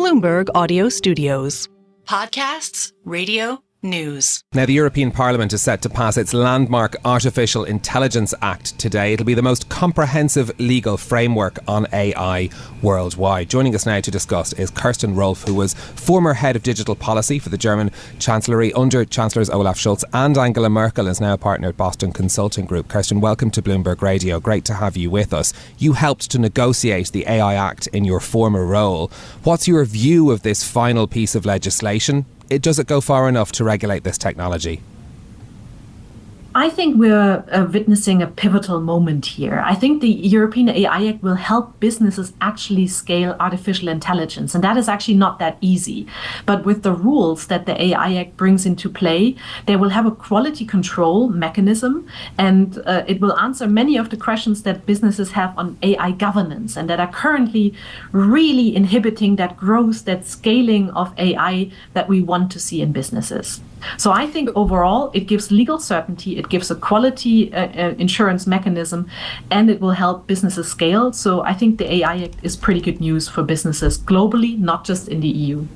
Bloomberg Audio Studios. Podcasts, radio, news. Now, the European Parliament is set to pass its landmark Artificial Intelligence Act today. It'll be the most comprehensive legal framework on AI worldwide. Joining us now to discuss is Kirsten Rulf, who was former head of digital policy for the German Chancellery under Chancellors Olaf Scholz and Angela Merkel, and is now a partner at Boston Consulting Group. Kirsten, welcome to Bloomberg Radio. Great to have you with us. You helped to negotiate the AI Act in your former role. What's your view of this final piece of legislation? Does it go far enough to regulate this technology? I think we're witnessing a pivotal moment here. I think the European AI Act will help businesses actually scale artificial intelligence, and that is actually not that easy. But with the rules that the AI Act brings into play, they will have a quality control mechanism, and it will answer many of the questions that businesses have on AI governance and that are currently really inhibiting that growth, that scaling of AI that we want to see in businesses. So I think overall it gives legal certainty, it gives a quality insurance mechanism, and it will help businesses scale. So I think the AI Act is pretty good news for businesses globally, not just in the EU.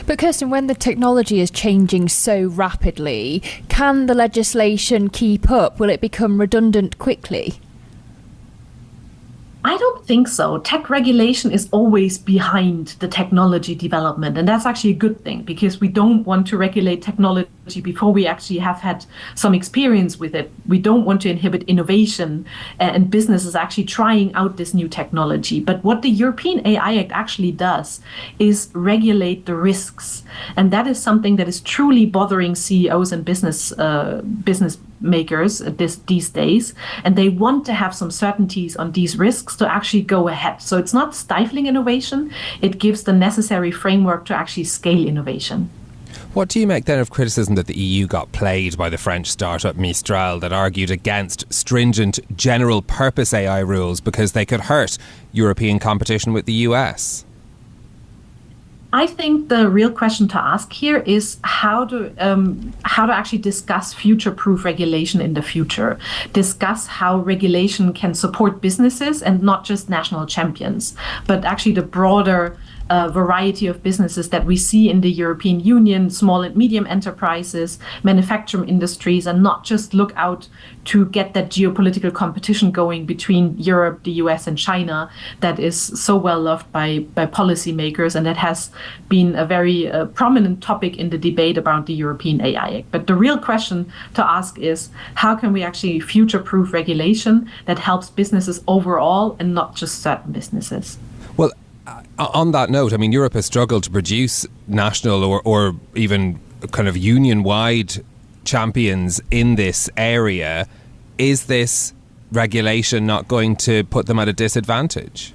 But Kirsten, when the technology is changing so rapidly, can the legislation keep up? Will it become redundant quickly? I don't think so. Tech regulation is always behind the technology development. And that's actually a good thing, because we don't want to regulate technology before we actually have had some experience with it. We don't want to inhibit innovation and businesses actually trying out this new technology. But what the European AI Act actually does is regulate the risks. And that is something that is truly bothering CEOs and business makers these days, and they want to have some certainties on these risks to actually go ahead. So it's not stifling innovation, it gives the necessary framework to actually scale innovation. What do you make then of criticism that the EU got played by the French startup Mistr that argued against stringent general purpose AI rules because they could hurt European competition with the US? I think the real question to ask here is how to actually discuss future-proof regulation in the future. Discuss how regulation can support businesses and not just national champions, but actually the broader variety of businesses that we see in the European Union, small and medium enterprises, manufacturing industries, and not just look out to get that geopolitical competition going between Europe, the US, and China that is so well loved by policymakers, and that has been a very prominent topic in the debate about the European AI Act. But the real question to ask is, how can we actually future-proof regulation that helps businesses overall and not just certain businesses? Well, on that note, I mean, Europe has struggled to produce national or even kind of union-wide champions in this area. Is this regulation not going to put them at a disadvantage?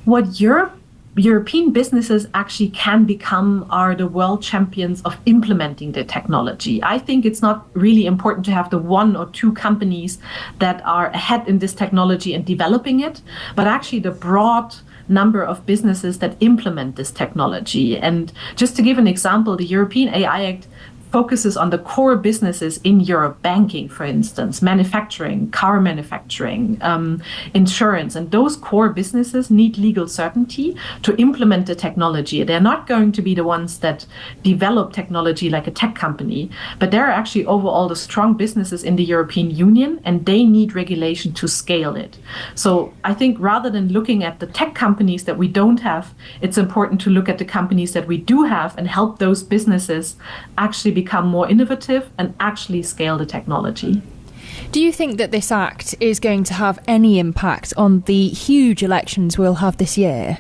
What European businesses actually can become are the world champions of implementing the technology. I think it's not really important to have the one or two companies that are ahead in this technology and developing it, but actually the broad number of businesses that implement this technology. And just to give an example, the European AI Act focuses on the core businesses in Europe, banking, for instance, manufacturing, car manufacturing, insurance. And those core businesses need legal certainty to implement the technology. They're not going to be the ones that develop technology like a tech company, but they're actually overall the strong businesses in the European Union, and they need regulation to scale it. So I think rather than looking at the tech companies that we don't have, it's important to look at the companies that we do have and help those businesses actually become more innovative and actually scale the technology. Do you think that this act is going to have any impact on the huge elections we'll have this year?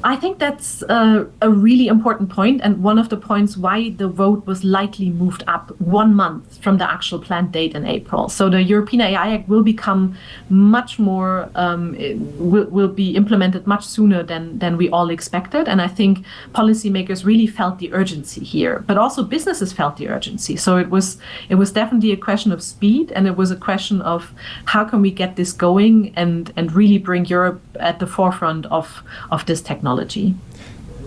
I think that's a really important point, and one of the points why the vote was likely moved up 1 month from the actual planned date in April. So the European AI Act will become much more, will be implemented much sooner than we all expected. And I think policymakers really felt the urgency here, but also businesses felt the urgency. So it was definitely a question of speed, and it was a question of how can we get this going and really bring Europe at the forefront of this technology.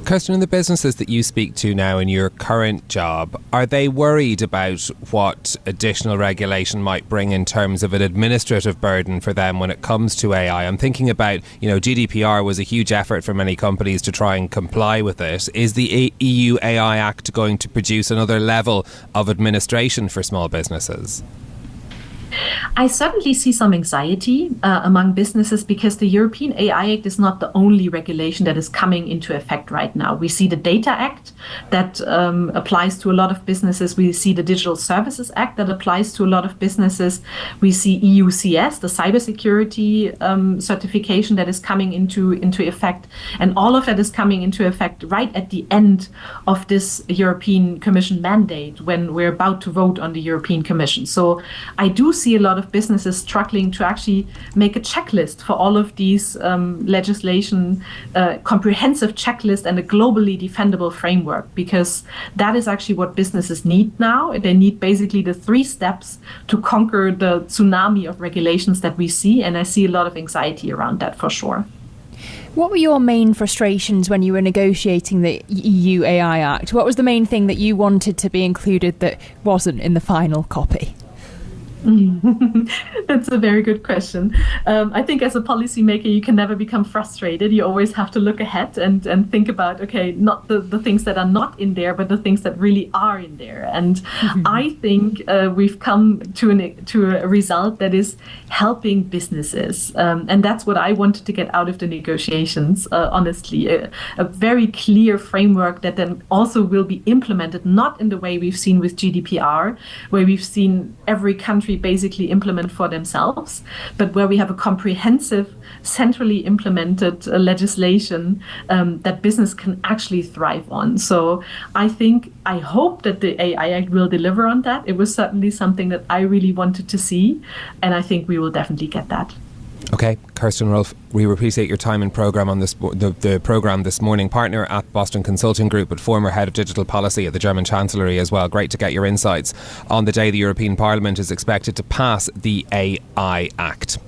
Kirsten, in the businesses that you speak to now in your current job, are they worried about what additional regulation might bring in terms of an administrative burden for them when it comes to AI? I'm thinking about, GDPR was a huge effort for many companies to try and comply with it. Is the EU AI Act going to produce another level of administration for small businesses? I certainly see some anxiety among businesses because the European AI Act is not the only regulation that is coming into effect right now. We see the Data Act that applies to a lot of businesses. We see the Digital Services Act that applies to a lot of businesses. We see EUCS, the cybersecurity certification that is coming into effect. And all of that is coming into effect right at the end of this European Commission mandate when we're about to vote on the European Commission. So I do see a lot of businesses struggling to actually make a checklist for all of these legislation, comprehensive checklist and a globally defendable framework, because that is actually what businesses need now. They need basically the 3 steps to conquer the tsunami of regulations that we see, and I see a lot of anxiety around that for sure. What were your main frustrations when you were negotiating the EU AI Act? What was the main thing that you wanted to be included that wasn't in the final copy? That's a very good question. I think as a policymaker, you can never become frustrated. You always have to look ahead and think about, okay, not the things that are not in there, but the things that really are in there. And I think we've come to a result that is helping businesses. And that's what I wanted to get out of the negotiations, honestly. A very clear framework that then also will be implemented, not in the way we've seen with GDPR, where we've seen every country basically implement for themselves, but where we have a comprehensive, centrally implemented legislation that business can actually thrive on. So I hope that the AI Act will deliver on that. It was certainly something that I really wanted to see, and I think we will definitely get that. Okay, Kirsten Rulf, we appreciate your time and programme on the programme this morning. Partner at Boston Consulting Group, but former head of digital policy at the German Chancellery as well. Great to get your insights on the day the European Parliament is expected to pass the AI Act.